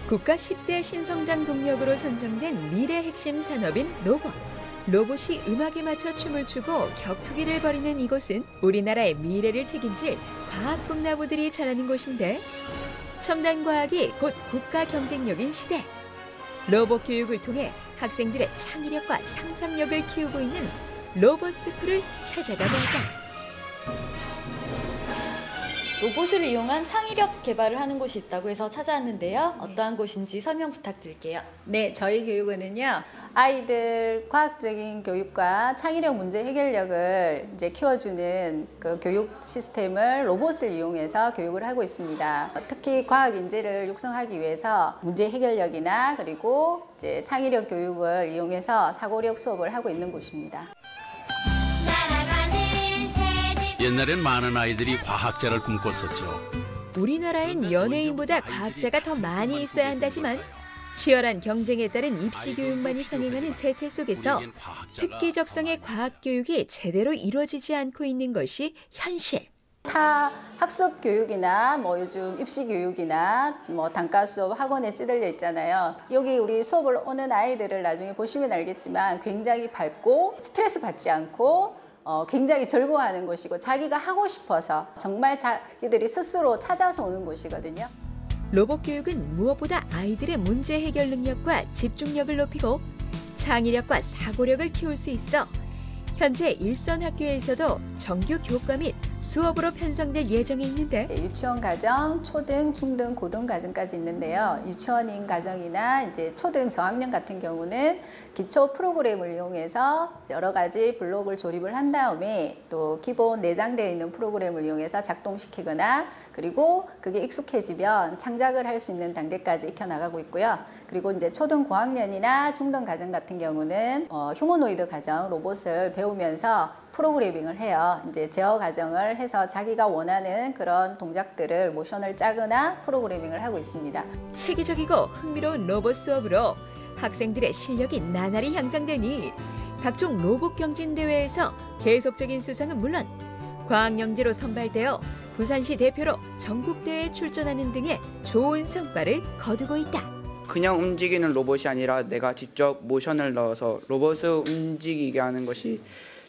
국가 10대 신성장 동력으로 선정된 미래 핵심 산업인 로봇. 로봇이 음악에 맞춰 춤을 추고 격투기를 벌이는 이곳은 우리나라의 미래를 책임질 과학 꿈나무들이 자라는 곳인데, 첨단 과학이 곧 국가 경쟁력인 시대. 로봇 교육을 통해 학생들의 창의력과 상상력을 키우고 있는 로봇 스쿨을 찾아가 볼까? 로봇을 이용한 창의력 개발을 하는 곳이 있다고 해서 찾아왔는데요. 어떠한 곳인지 설명 부탁드릴게요. 네, 저희 교육원은요, 아이들 과학적인 교육과 창의력 문제 해결력을 이제 키워주는 그 교육 시스템을 로봇을 이용해서 교육을 하고 있습니다. 특히 과학 인재를 육성하기 위해서 문제 해결력이나 그리고 이제 창의력 교육을 이용해서 사고력 수업을 하고 있는 곳입니다. 옛날엔 많은 아이들이 과학자를 꿈꿨었죠. 우리나라엔 연예인보다 과학자가 더 많이 있어야 한다지만 치열한 경쟁에 따른 입시 교육만이 성행하는 세태 속에서 특기적성의 과학 교육이 제대로 이루어지지 않고 있는 것이 현실. 타 학습 교육이나 뭐 요즘 입시 교육이나 뭐 단과 수업 학원에 찌들려 있잖아요. 여기 우리 수업을 오는 아이들을 나중에 보시면 알겠지만 굉장히 밝고 스트레스 받지 않고 굉장히 즐거워하는 곳이고 자기가 하고 싶어서 정말 자기들이 스스로 찾아서 오는 곳이거든요. 로봇 교육은 무엇보다 아이들의 문제 해결 능력과 집중력을 높이고 창의력과 사고력을 키울 수 있어 현재 일선 학교에서도 정규 교과 및 수업으로 편성될 예정에 있는데, 유치원 과정, 초등, 중등, 고등 과정까지 있는데요. 유치원인 과정이나 이제 초등 저학년 같은 경우는 기초 프로그램을 이용해서 여러 가지 블록을 조립을 한 다음에 또 기본 내장되어 있는 프로그램을 이용해서 작동시키거나 그리고 그게 익숙해지면 창작을 할 수 있는 단계까지 익혀나가고 있고요. 그리고 이제 초등 고학년이나 중등 과정 같은 경우는 휴머노이드 과정 로봇을 배우면서 프로그래밍을 해요. 이제 제어 과정을 해서 자기가 원하는 그런 동작들을 모션을 짜거나 프로그래밍을 하고 있습니다. 체계적이고 흥미로운 로봇 수업으로 학생들의 실력이 나날이 향상되니 각종 로봇 경진 대회에서 계속적인 수상은 물론 과학영재로 선발되어 부산시 대표로 전국대회에 출전하는 등의 좋은 성과를 거두고 있다. 그냥 움직이는 로봇이 아니라 내가 직접 모션을 넣어서 로봇을 움직이게 하는 것이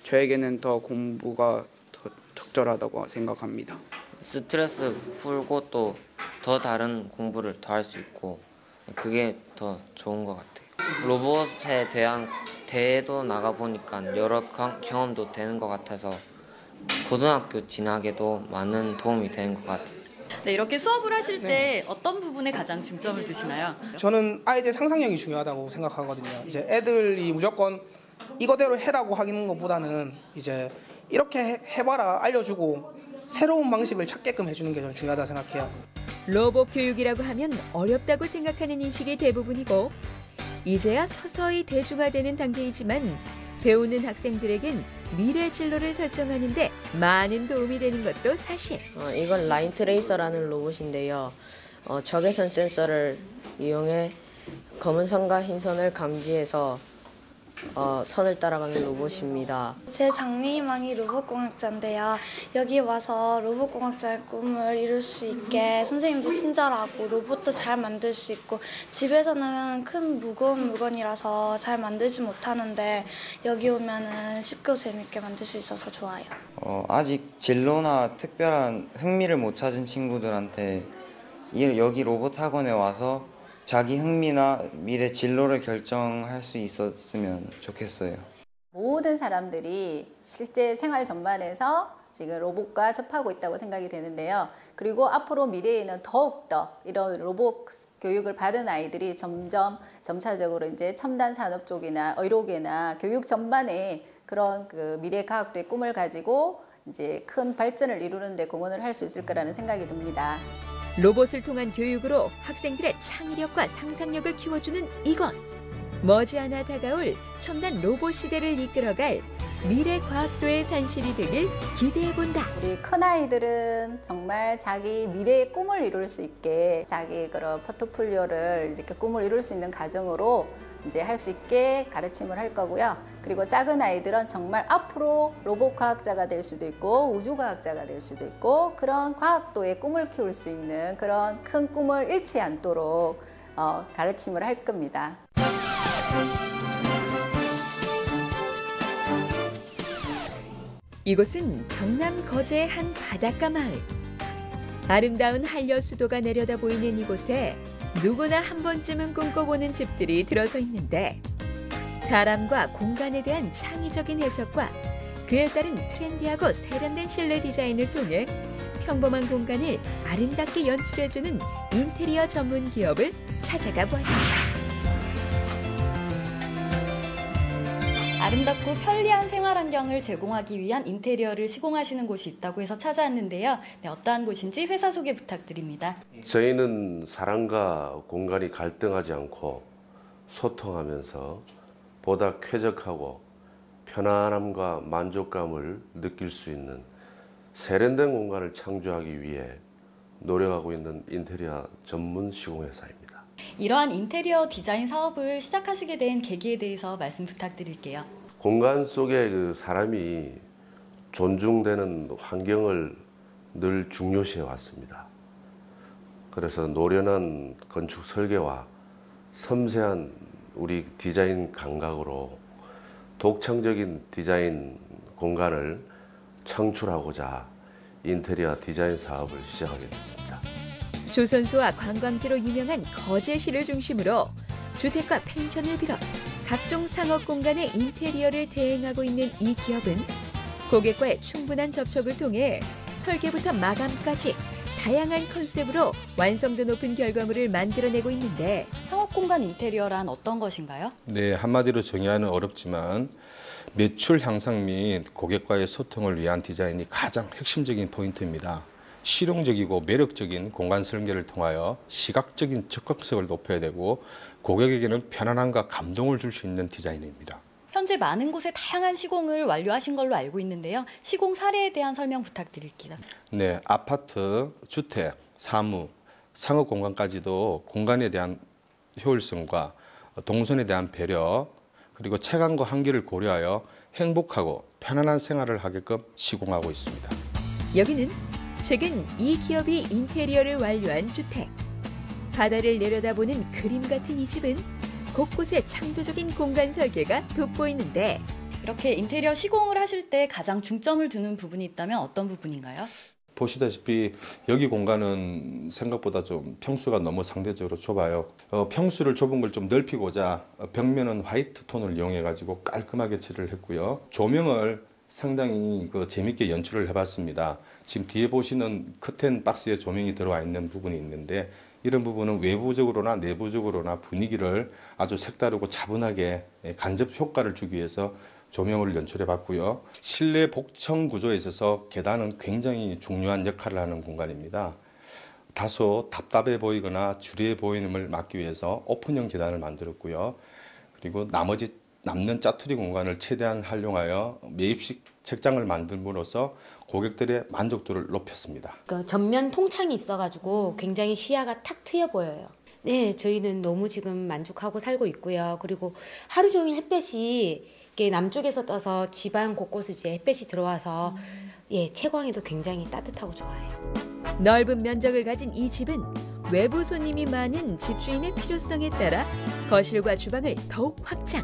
저에게는 더 공부가 더 적절하다고 생각합니다. 스트레스 풀고 또 더 다른 공부를 더 할 수 있고 그게 더 좋은 것 같아요. 로봇에 대한 대회도 나가보니까 여러 경험도 되는 것 같아서 고등학교 진학에도 많은 도움이 되는 것 같아요. 네, 이렇게 수업을 하실 때 어떤 부분에 가장 중점을 두시나요? 저는 아이들 상상력이 중요하다고 생각하거든요. 이제 애들이 무조건 이거대로 해라고 하는 것보다는 이제 이렇게 해봐라 알려주고 새로운 방식을 찾게끔 해주는 게 저는 중요하다고 생각해요. 로봇 교육이라고 하면 어렵다고 생각하는 인식이 대부분이고 이제야 서서히 대중화되는 단계이지만 배우는 학생들에겐 미래 진로를 설정하는 데 많은 도움이 되는 것도 사실. 이건 라인 트레이서라는 로봇인데요. 적외선 센서를 이용해 검은 선과 흰 선을 감지해서 선을 따라가는 로봇입니다. 제 장래희망이 로봇공학자인데요. 여기 와서 로봇공학자의 꿈을 이룰 수 있게 선생님도 친절하고 로봇도 잘 만들 수 있고 집에서는 큰 무거운 물건이라서 잘 만들지 못하는데 여기 오면은 쉽고 재밌게 만들 수 있어서 좋아요. 아직 진로나 특별한 흥미를 못 찾은 친구들한테 여기 로봇 학원에 와서 자기 흥미나 미래 진로를 결정할 수 있었으면 좋겠어요. 모든 사람들이 실제 생활 전반에서 지금 로봇과 접하고 있다고 생각이 되는데요. 그리고 앞으로 미래에는 더욱더 이런 로봇 교육을 받은 아이들이 점차적으로 이제 첨단 산업 쪽이나 의료계나 교육 전반에 그런 그 미래 과학도의 꿈을 가지고 이제 큰 발전을 이루는 데 공헌을 할 수 있을 거라는 생각이 듭니다. 로봇을 통한 교육으로 학생들의 창의력과 상상력을 키워주는 이곳. 머지않아 다가올 첨단 로봇 시대를 이끌어갈 미래 과학도의 산실이 되길 기대해본다. 우리 큰아이들은 정말 자기 미래의 꿈을 이룰 수 있게 자기 그런 포트폴리오를 이렇게 꿈을 이룰 수 있는 과정으로 이제 할 수 있게 가르침을 할 거고요. 그리고 작은 아이들은 정말 앞으로 로봇 과학자가 될 수도 있고 우주 과학자가 될 수도 있고 그런 과학도의 꿈을 키울 수 있는 그런 큰 꿈을 잃지 않도록 가르침을 할 겁니다. 이곳은 경남 거제의 한 바닷가 마을. 아름다운 한려수도가 내려다 보이는 이곳에 누구나 한 번쯤은 꿈꿔보는 집들이 들어서 있는데 사람과 공간에 대한 창의적인 해석과 그에 따른 트렌디하고 세련된 실내 디자인을 통해 평범한 공간을 아름답게 연출해주는 인테리어 전문 기업을 찾아가 보았습니다. 아름답고 편리한 생활 환경을 제공하기 위한 인테리어를 시공하시는 곳이 있다고 해서 찾아왔는데요. 네, 어떠한 곳인지 회사 소개 부탁드립니다. 저희는 사람과 공간이 갈등하지 않고 소통하면서 보다 쾌적하고 편안함과 만족감을 느낄 수 있는 세련된 공간을 창조하기 위해 노력하고 있는 인테리어 전문 시공회사입니다. 이러한 인테리어 디자인 사업을 시작하시게 된 계기에 대해서 말씀 부탁드릴게요. 공간 속에 그 사람이 존중되는 환경을 늘 중요시해 왔습니다. 그래서 노련한 건축 설계와 섬세한 우리 디자인 감각으로 독창적인 디자인 공간을 창출하고자 인테리어 디자인 사업을 시작하게 됐습니다. 조선소와 관광지로 유명한 거제시를 중심으로 주택과 펜션을 비롯 각종 상업 공간의 인테리어를 대행하고 있는 이 기업은 고객과의 충분한 접촉을 통해 설계부터 마감까지 다양한 컨셉으로 완성도 높은 결과물을 만들어내고 있는데 상업공간 인테리어란 어떤 것인가요? 네, 한마디로 정의하는 어렵지만 매출 향상 및 고객과의 소통을 위한 디자인이 가장 핵심적인 포인트입니다. 실용적이고 매력적인 공간 설계를 통하여 시각적인 접근성을 높여야 되고 고객에게는 편안함과 감동을 줄 수 있는 디자인입니다. 현재 많은 곳에 다양한 시공을 완료하신 걸로 알고 있는데요. 시공 사례에 대한 설명 부탁드릴게요. 네, 아파트, 주택, 사무, 상업 공간까지도 공간에 대한 효율성과 동선에 대한 배려 그리고 체감과 한계를 고려하여 행복하고 편안한 생활을 하게끔 시공하고 있습니다. 여기는 최근 이 기업이 인테리어를 완료한 주택. 바다를 내려다보는 그림 같은 이 집은 곳곳에 창조적인 공간 설계가 돋보이는데 이렇게 인테리어 시공을 하실 때 가장 중점을 두는 부분이 있다면 어떤 부분인가요? 보시다시피 여기 공간은 생각보다 좀 평수가 너무 상대적으로 좁아요. 평수를 좁은 걸 좀 넓히고자 벽면은 화이트 톤을 이용해 가지고 깔끔하게 칠을 했고요. 조명을 상당히 재밌게 연출을 해봤습니다. 지금 뒤에 보시는 커튼 박스에 조명이 들어와 있는 부분이 있는데 이런 부분은 외부적으로나 내부적으로나 분위기를 아주 색다르고 차분하게 간접 효과를 주기 위해서 조명을 연출해 봤고요. 실내 복층 구조에 있어서 계단은 굉장히 중요한 역할을 하는 공간입니다. 다소 답답해 보이거나 주리해 보이는 막기 위해서 오픈형 계단을 만들었고요. 그리고 나머지 남는 짜투리 공간을 최대한 활용하여 매입식 책장을 만듦으로써 고객들의 만족도를 높였습니다. 전면 통창이 있어가지고 굉장히 시야가 탁 트여 보여요. 네, 저희는 너무 지금 만족하고 살고 있고요. 그리고 하루 종일 햇볕이 남쪽에서 떠서 집안 곳곳에 이제 햇볕이 들어와서 채광에도 굉장히 따뜻하고 좋아요. 넓은 면적을 가진 이 집은 외부 손님이 많은 집주인의 필요성에 따라 거실과 주방을 더욱 확장.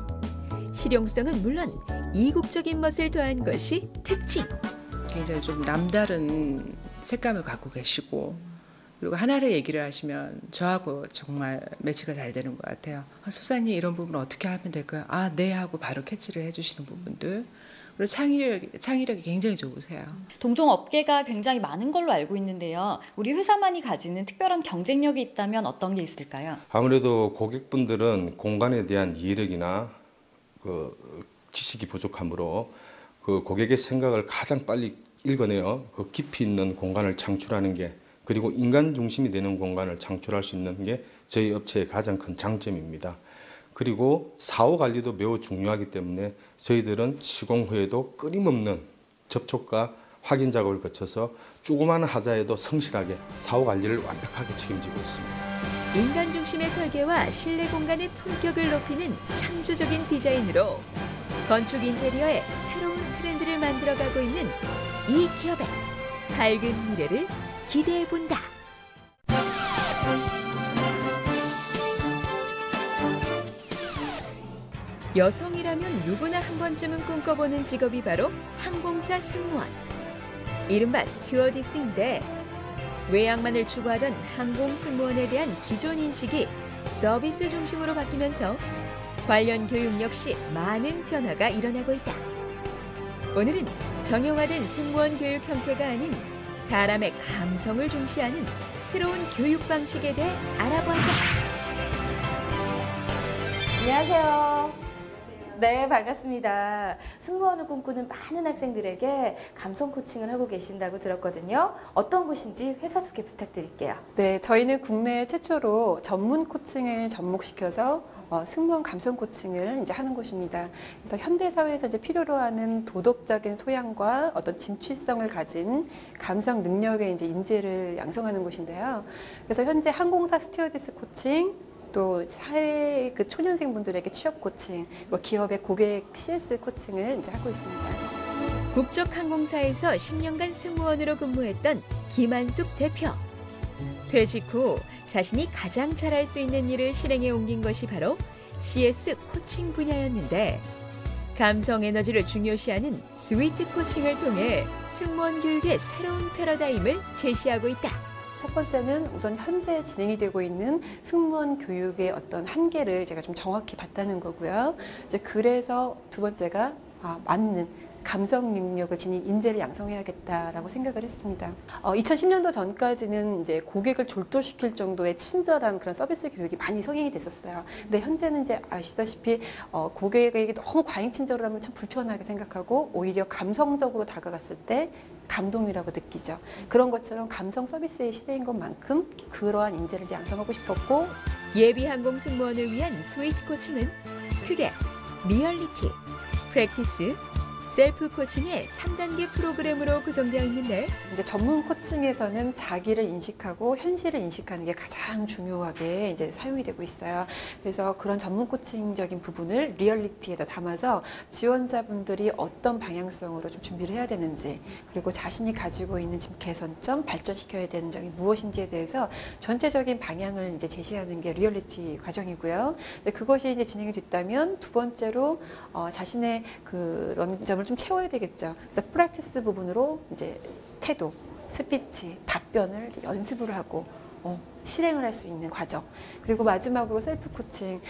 실용성은 물론 이국적인 멋을 더한 것이 특징. 굉장히 좀 남다른 색감을 갖고 계시고 그리고 하나를 얘기를 하시면 저하고 정말 매치가 잘 되는 것 같아요. 소사님 이런 부분 어떻게 하면 될까요? 아, 네 하고 바로 캐치를 해주시는 부분들. 그리고 창의력이 굉장히 좋으세요. 동종 업계가 굉장히 많은 걸로 알고 있는데요. 우리 회사만이 가지는 특별한 경쟁력이 있다면 어떤 게 있을까요? 아무래도 고객분들은 공간에 대한 이해력이나 지식이 부족하므로 고객의 생각을 가장 빨리 읽어내어 깊이 있는 공간을 창출하는 게 그리고 인간 중심이 되는 공간을 창출할 수 있는 게 저희 업체의 가장 큰 장점입니다. 그리고 사후 관리도 매우 중요하기 때문에 저희들은 시공 후에도 끊임없는 접촉과 확인 작업을 거쳐서 조그마한 하자에도 성실하게 사후 관리를 완벽하게 책임지고 있습니다. 인간 중심의 설계와 실내 공간의 품격을 높이는 창조적인 디자인으로 건축 인테리어의 새로운 트렌드를 만들어가고 있는 이 기업의 밝은 미래를 기대해본다. 여성이라면 누구나 한 번쯤은 꿈꿔보는 직업이 바로 항공사 승무원. 이른바 스튜어디스인데 외양만을 추구하던 항공 승무원에 대한 기존 인식이 서비스 중심으로 바뀌면서 관련 교육 역시 많은 변화가 일어나고 있다. 오늘은 정형화된 승무원 교육 형태가 아닌 사람의 감성을 중시하는 새로운 교육 방식에 대해 알아보았다. 안녕하세요. 네, 반갑습니다. 승무원을 꿈꾸는 많은 학생들에게 감성 코칭을 하고 계신다고 들었거든요. 어떤 곳인지 회사 소개 부탁드릴게요. 네, 저희는 국내 최초로 전문 코칭을 접목시켜서 승무원 감성 코칭을 이제 하는 곳입니다. 그래서 현대 사회에서 이제 필요로 하는 도덕적인 소양과 어떤 진취성을 가진 감성 능력의 이제 인재를 양성하는 곳인데요. 그래서 현재 항공사 스튜어디스 코칭, 또 사회 그 초년생분들에게 취업 코칭, 그리고 기업의 고객 CS 코칭을 이제 하고 있습니다. 국적항공사에서 10년간 승무원으로 근무했던 김한숙 대표. 퇴직 후 자신이 가장 잘할 수 있는 일을 실행에 옮긴 것이 바로 CS 코칭 분야였는데 감성 에너지를 중요시하는 스위트 코칭을 통해 승무원 교육의 새로운 패러다임을 제시하고 있다. 첫 번째는 우선 현재 진행이 되고 있는 승무원 교육의 어떤 한계를 제가 좀 정확히 봤다는 거고요. 이제 그래서 두 번째가 맞는 감성 능력을 지닌 인재를 양성해야겠다라고 생각을 했습니다. 2010년도 전까지는 이제 고객을 졸도시킬 정도의 친절한 그런 서비스 교육이 많이 성행이 됐었어요. 근데 현재는 이제 아시다시피 고객에게 너무 과잉 친절을 하면 참 불편하게 생각하고 오히려 감성적으로 다가갔을 때 감동이라고 느끼죠. 그런 것처럼 감성 서비스의 시대인 것만큼 그러한 인재를 이제 양성하고 싶었고, 예비 항공 승무원을 위한 스위트 코칭은 크게 리얼리티, 프랙티스, 셀프 코칭의 3단계 프로그램으로 구성되어 있는데 이제 전문 코칭에서는 자기를 인식하고 현실을 인식하는 게 가장 중요하게 이제 사용이 되고 있어요. 그래서 그런 전문 코칭적인 부분을 리얼리티에다 담아서 지원자분들이 어떤 방향성으로 좀 준비를 해야 되는지, 그리고 자신이 가지고 있는 지금 개선점, 발전시켜야 되는 점이 무엇인지에 대해서 전체적인 방향을 이제 제시하는 게 리얼리티 과정이고요. 그것이 이제 진행이 됐다면 두 번째로 자신의 그런 점을 좀 채워야 되겠죠. 그래서 프랙티스 부분으로 이제 태도, 스피치, 답변을 연습을 하고 실행을 할 수 있는 과정. 그리고 마지막으로 셀프 코칭.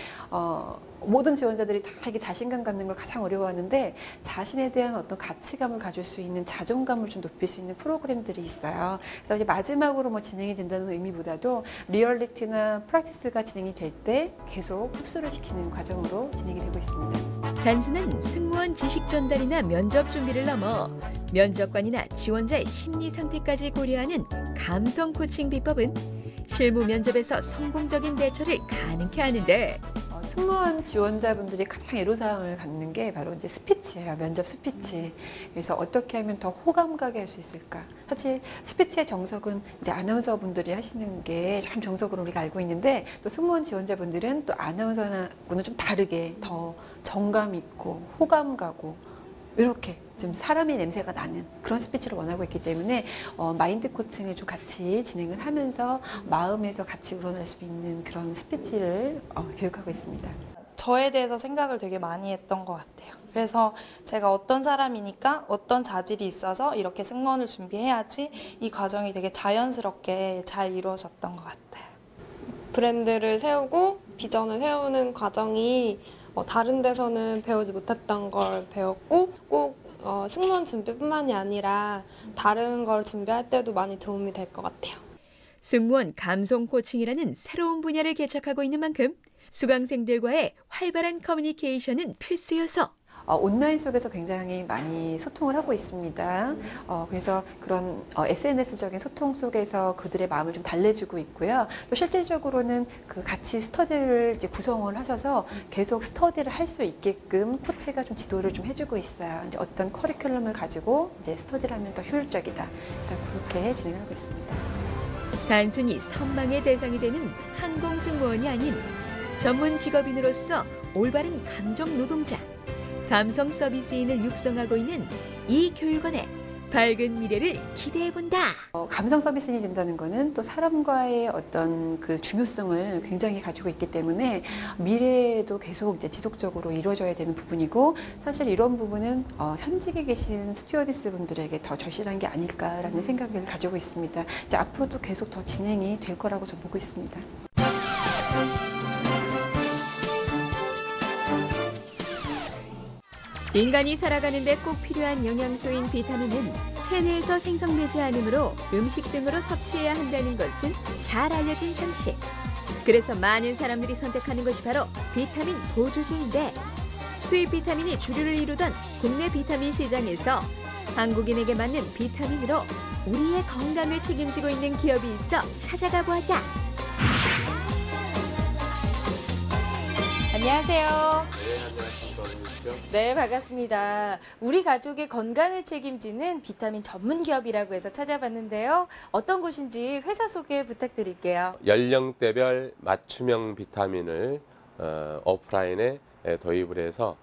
모든 지원자들이 다 이게 자신감 갖는 걸 가장 어려워하는데 자신에 대한 어떤 가치감을 가질 수 있는 자존감을 좀 높일 수 있는 프로그램들이 있어요. 그래서 이제 마지막으로 뭐 진행이 된다는 의미보다도 리얼리티나 프랙티스가 진행이 될 때 계속 흡수를 시키는 과정으로 진행이 되고 있습니다. 단순한 승무원 지식 전달이나 면접 준비를 넘어 면접관이나 지원자의 심리 상태까지 고려하는 감성 코칭 비법은 실무 면접에서 성공적인 대처를 가능케 하는데 승무원 지원자분들이 가장 애로사항을 갖는 게 바로 이제 스피치예요. 면접 스피치. 그래서 어떻게 하면 더 호감 가게 할 수 있을까? 사실 스피치의 정석은 이제 아나운서분들이 하시는 게 참 정석으로 우리가 알고 있는데 또 승무원 지원자분들은 또 아나운서하고는 좀 다르게 더 정감 있고 호감 가고 이렇게 좀 사람의 냄새가 나는 그런 스피치를 원하고 있기 때문에 마인드 코칭을 좀 같이 진행을 하면서 마음에서 같이 우러날 수 있는 그런 스피치를 교육하고 있습니다. 저에 대해서 생각을 되게 많이 했던 것 같아요. 그래서 제가 어떤 사람이니까 어떤 자질이 있어서 이렇게 승무원을 준비해야지 이 과정이 되게 자연스럽게 잘 이루어졌던 것 같아요. 브랜드를 세우고 비전을 세우는 과정이 다른 데서는 배우지 못했던 걸 배웠고 꼭 승무원 준비뿐만이 아니라 다른 걸 준비할 때도 많이 도움이 될 것 같아요. 승무원 감성 코칭이라는 새로운 분야를 개척하고 있는 만큼 수강생들과의 활발한 커뮤니케이션은 필수 요소. 온라인 속에서 굉장히 많이 소통을 하고 있습니다. 그래서 그런 SNS적인 소통 속에서 그들의 마음을 좀 달래주고 있고요. 또 실질적으로는 그 같이 스터디를 이제 구성을 하셔서 계속 스터디를 할 수 있게끔 코치가 좀 지도를 좀 해주고 있어요. 이제 어떤 커리큘럼을 가지고 이제 스터디를 하면 더 효율적이다. 그래서 그렇게 진행하고 있습니다. 단순히 선망의 대상이 되는 항공 승무원이 아닌 전문 직업인으로서 올바른 감정 노동자, 감성 서비스인을 육성하고 있는 이 교육원의 밝은 미래를 기대해본다. 감성 서비스인이 된다는 거는 또 사람과의 어떤 그 중요성을 굉장히 가지고 있기 때문에 미래에도 계속 이제 지속적으로 이루어져야 되는 부분이고, 사실 이런 부분은 현직에 계신 스튜어디스 분들에게 더 절실한 게 아닐까라는 생각을 가지고 있습니다. 이제 앞으로도 계속 더 진행이 될 거라고 저는 보고 있습니다. 인간이 살아가는데 꼭 필요한 영양소인 비타민은 체내에서 생성되지 않으므로 음식 등으로 섭취해야 한다는 것은 잘 알려진 상식. 그래서 많은 사람들이 선택하는 것이 바로 비타민 보조제인데, 수입 비타민이 주류를 이루던 국내 비타민 시장에서 한국인에게 맞는 비타민으로 우리의 건강을 책임지고 있는 기업이 있어 찾아가 보았다. 안녕하세요. 네, 반갑습니다. 우리 가족의 건강을 책임지는 비타민 전문 기업이라고 해서 찾아봤는데요. 어떤 곳인지 회사 소개 부탁드릴게요. 연령대별 맞춤형 비타민을 오프라인에 도입을 해서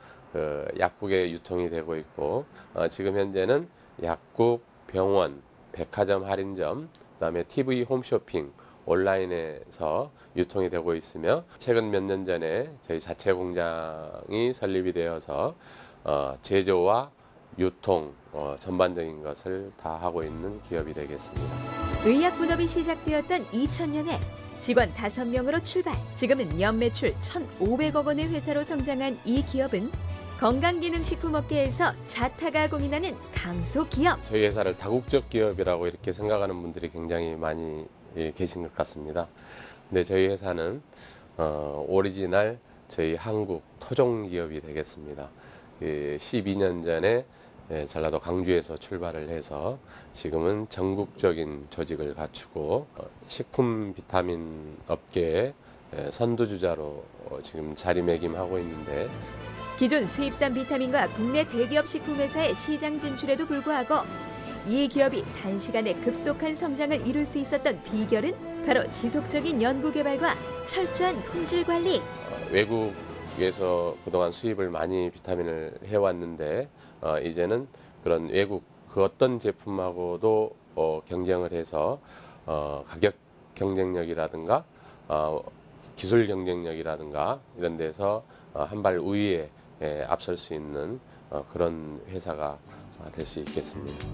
약국에 유통이 되고 있고, 지금 현재는 약국, 병원, 백화점 할인점, 그다음에 TV 홈쇼핑, 온라인에서 유통이 되고 있으며, 최근 몇 년 전에 저희 자체 공장이 설립이 되어서 제조와 유통 전반적인 것을 다 하고 있는 기업이 되겠습니다. 의약 분업이 시작되었던 2000년에 직원 5명으로 출발. 지금은 연매출 1,500억 원의 회사로 성장한 이 기업은 건강기능식품업계에서 자타가 공인하는 강소기업. 저희 회사를 다국적 기업이라고 이렇게 생각하는 분들이 굉장히 많이 계신 것 같습니다. 근데 저희 회사는 오리지널 저희 한국 토종 기업이 되겠습니다. 12년 전에 전라도 강주에서 출발을 해서 지금은 전국적인 조직을 갖추고 식품 비타민 업계의 선두주자로 지금 자리매김하고 있는데, 기존 수입산 비타민과 국내 대기업 식품회사의 시장 진출에도 불구하고 이 기업이 단시간에 급속한 성장을 이룰 수 있었던 비결은 바로 지속적인 연구개발과 철저한 품질 관리. 외국에서 그동안 수입을 많이 비타민을 해왔는데 이제는 그런 외국 그 어떤 제품하고도 경쟁을 해서 가격 경쟁력이라든가 기술 경쟁력이라든가 이런 데서 한 발 우위에 앞설 수 있는 그런 회사가 될 수 있겠습니다.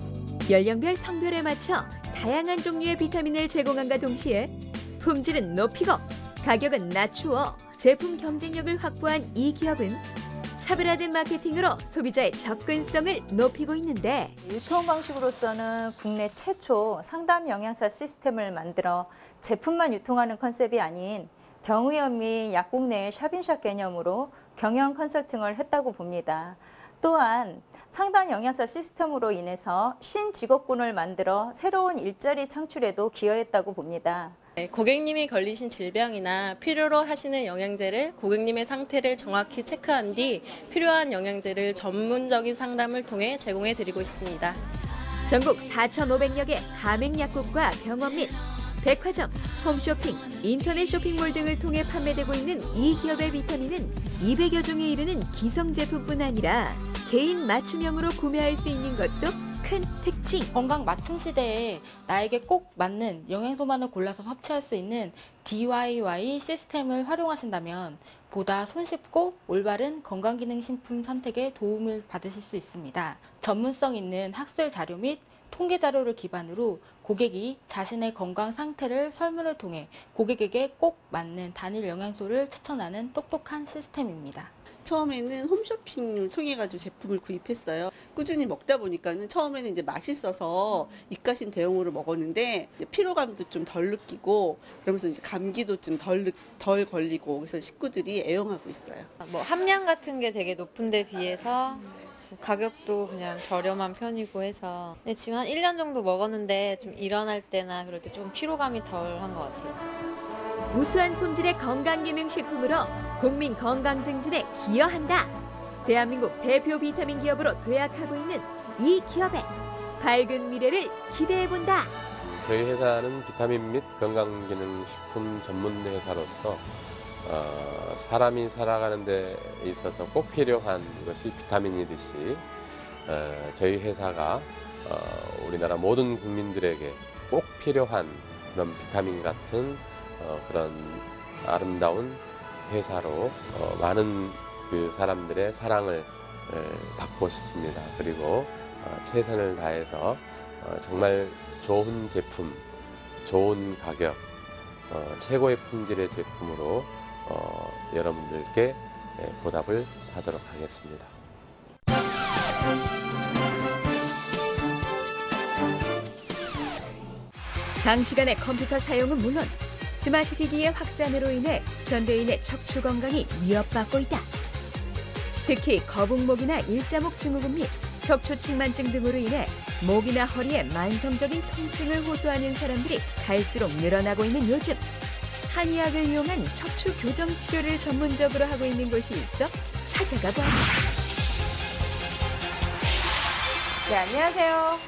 연령별 성별에 맞춰 다양한 종류의 비타민을 제공함과 동시에 품질은 높이고 가격은 낮추어 제품 경쟁력을 확보한 이 기업은 차별화된 마케팅으로 소비자의 접근성을 높이고 있는데, 유통 방식으로서는 국내 최초 상담 영양사 시스템을 만들어 제품만 유통하는 컨셉이 아닌 병의원 및 약국 내 샵인샵 개념으로 경영 컨설팅을 했다고 봅니다. 또한 상담 영양사 시스템으로 인해서 신직업군을 만들어 새로운 일자리 창출에도 기여했다고 봅니다. 고객님이 걸리신 질병이나 필요로 하시는 영양제를 고객님의 상태를 정확히 체크한 뒤 필요한 영양제를 전문적인 상담을 통해 제공해 드리고 있습니다. 전국 4,500여 개 가맹약국과 병원 및 백화점, 홈쇼핑, 인터넷 쇼핑몰 등을 통해 판매되고 있는 이 기업의 비타민은 200여 종에 이르는 기성제품뿐 아니라 개인 맞춤형으로 구매할 수 있는 것도 큰 특징. 건강 맞춤 시대에 나에게 꼭 맞는 영양소만을 골라서 섭취할 수 있는 DIY 시스템을 활용하신다면 보다 손쉽고 올바른 건강기능식품 선택에 도움을 받으실 수 있습니다. 전문성 있는 학술 자료 및 통계 자료를 기반으로 고객이 자신의 건강 상태를 설문을 통해 고객에게 꼭 맞는 단일 영양소를 추천하는 똑똑한 시스템입니다. 처음에는 홈쇼핑을 통해 가지고 제품을 구입했어요. 꾸준히 먹다 보니까는 처음에는 이제 맛있어서 입가심 대용으로 먹었는데 피로감도 좀 덜 느끼고, 그러면서 이제 감기도 좀 덜 걸리고, 그래서 식구들이 애용하고 있어요. 뭐 함량 같은 게 되게 높은 데 비해서 가격도 그냥 저렴한 편이고 해서, 근데 지금 한 1년 정도 먹었는데 좀 일어날 때나 그럴 때 좀 피로감이 덜한 것 같아요. 우수한 품질의 건강기능식품으로 국민 건강 증진에 기여한다. 대한민국 대표 비타민 기업으로 도약하고 있는 이 기업의 밝은 미래를 기대해본다. 저희 회사는 비타민 및 건강기능식품 전문 회사로서 사람이 살아가는 데 있어서 꼭 필요한 것이 비타민이듯이 저희 회사가 우리나라 모든 국민들에게 꼭 필요한 그런 비타민 같은 그런 아름다운 회사로 많은 그 사람들의 사랑을 받고 싶습니다. 그리고 최선을 다해서 정말 좋은 제품, 좋은 가격, 최고의 품질의 제품으로 여러분들께 보답을 하도록 하겠습니다. 장시간의 컴퓨터 사용은 물론 스마트 기기의 확산으로 인해 현대인의 척추 건강이 위협받고 있다. 특히 거북목이나 일자목 증후군 및 척추 측만증 등으로 인해 목이나 허리에 만성적인 통증을 호소하는 사람들이 갈수록 늘어나고 있는 요즘, 한의학을 이용한 척추 교정 치료를 전문적으로 하고 있는 곳이 있어 찾아가 보았다. 네, 안녕하세요.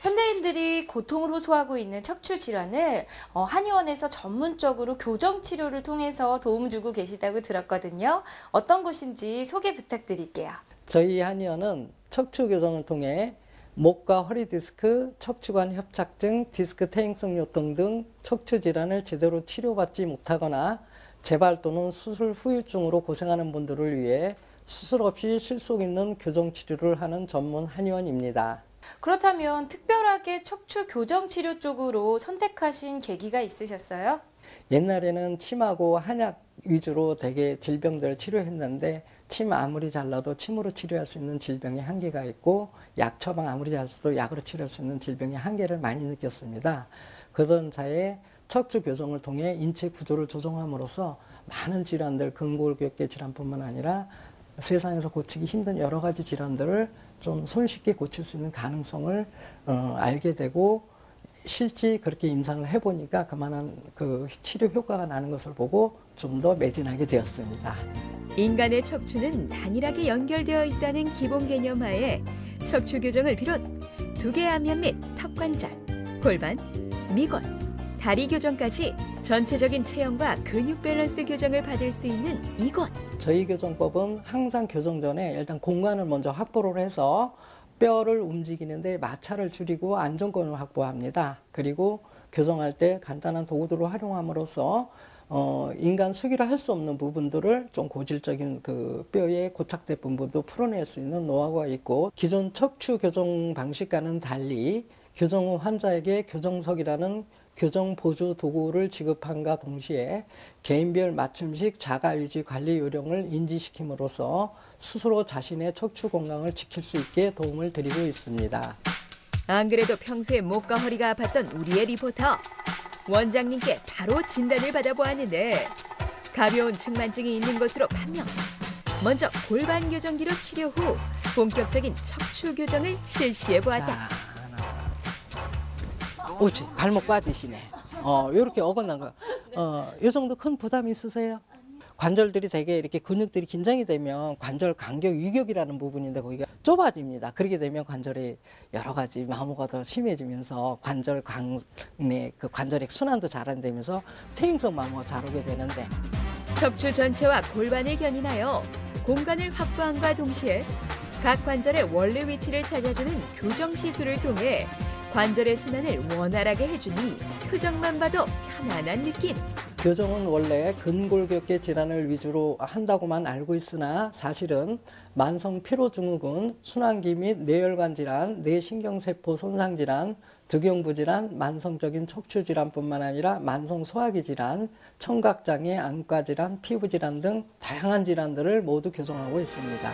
현대인들이 고통을 호소하고 있는 척추 질환을 한의원에서 전문적으로 교정 치료를 통해서 도움 주고 계시다고 들었거든요. 어떤 곳인지 소개 부탁드릴게요. 저희 한의원은 척추 교정을 통해 목과 허리 디스크, 척추관 협착증, 디스크 퇴행성 요통 등 척추 질환을 제대로 치료받지 못하거나 재발 또는 수술 후유증으로 고생하는 분들을 위해 수술 없이 실속 있는 교정 치료를 하는 전문 한의원입니다. 그렇다면 특별하게 척추 교정 치료 쪽으로 선택하신 계기가 있으셨어요? 옛날에는 침하고 한약 위주로 되게 질병들을 치료했는데 침 아무리 잘라도 침으로 치료할 수 있는 질병의 한계가 있고 약 처방 아무리 잘 써도 약으로 치료할 수 있는 질병의 한계를 많이 느꼈습니다. 그러던 차에 척추 교정을 통해 인체 구조를 조정함으로써 많은 질환들, 근골격계 질환뿐만 아니라 세상에서 고치기 힘든 여러 가지 질환들을 좀 손쉽게 고칠 수 있는 가능성을 알게 되고 실제 그렇게 임상을 해보니까 그만한 그 치료 효과가 나는 것을 보고 좀 더 매진하게 되었습니다. 인간의 척추는 단일하게 연결되어 있다는 기본 개념 하에 척추 교정을 비롯 두개 안면 및 턱관절, 골반, 미골, 다리 교정까지 전체적인 체형과 근육 밸런스 교정을 받을 수 있는 이곳. 저희 교정법은 항상 교정 전에 일단 공간을 먼저 확보를 해서 뼈를 움직이는데 마찰을 줄이고 안정권을 확보합니다. 그리고 교정할 때 간단한 도구들을 활용함으로써 인간 수기로 할 수 없는 부분들을 좀 고질적인 그 뼈의 고착된 부분도 풀어낼 수 있는 노하우가 있고 기존 척추 교정 방식과는 달리 교정 후 환자에게 교정석이라는 교정 보조 도구를 지급함과 동시에 개인별 맞춤식 자가유지 관리 요령을 인지시킴으로써 스스로 자신의 척추 건강을 지킬 수 있게 도움을 드리고 있습니다. 안 그래도 평소에 목과 허리가 아팠던 우리의 리포터. 원장님께 바로 진단을 받아보았는데 가벼운 측만증이 있는 것으로 판명. 먼저 골반 교정기로 치료 후 본격적인 척추 교정을 실시해보았다. 오지 발목 빠지시네. 이렇게 어긋난 거. 이 정도 큰 부담 있으세요? 관절들이 되게 이렇게 근육들이 긴장이 되면 관절 간격, 유격이라는 부분인데 거기가 좁아집니다. 그렇게 되면 관절이 여러 가지 마모가 더 심해지면서 관절 강내 그 관절의 순환도 잘 안 되면서 퇴행성 마모가 잘 오게 되는데 척추 전체와 골반을 견인하여 공간을 확보함과 동시에 각 관절의 원래 위치를 찾아주는 교정 시술을 통해 관절의 순환을 원활하게 해주니 표정만 봐도 편안한 느낌. 교정은 원래 근골격계 질환을 위주로 한다고만 알고 있으나 사실은 만성 피로증후군, 순환기 및 뇌혈관 질환, 뇌신경세포 손상 질환, 두경부 질환, 만성적인 척추 질환뿐만 아니라 만성 소화기 질환, 청각장애, 안과 질환, 피부 질환 등 다양한 질환들을 모두 교정하고 있습니다.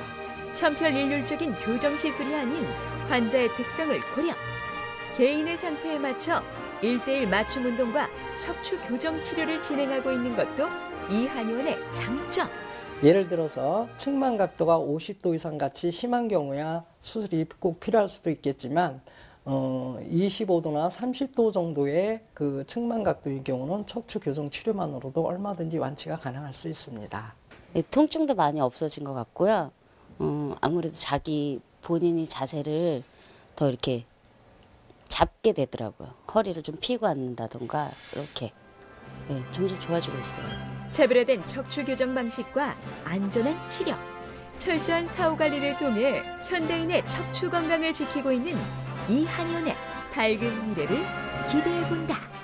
천편일률적인 교정 시술이 아닌 환자의 특성을 고려. 개인의 상태에 맞춰 1:1 맞춤 운동과 척추 교정 치료를 진행하고 있는 것도 이 한의원의 장점. 예를 들어서 측만 각도가 50도 이상 같이 심한 경우야 수술이 꼭 필요할 수도 있겠지만 25도나 30도 정도의 그 측만 각도의 경우는 척추 교정 치료만으로도 얼마든지 완치가 가능할 수 있습니다. 통증도 많이 없어진 것 같고요. 아무래도 본인이 자세를 더 이렇게 잡게 되더라고요. 허리를 좀 펴고 앉는다던가 이렇게 점점 좋아지고 있어요. 차별화된 척추 교정 방식과 안전한 치료, 철저한 사후 관리를 통해 현대인의 척추 건강을 지키고 있는 이한ion의 밝은 미래를 기대해본다.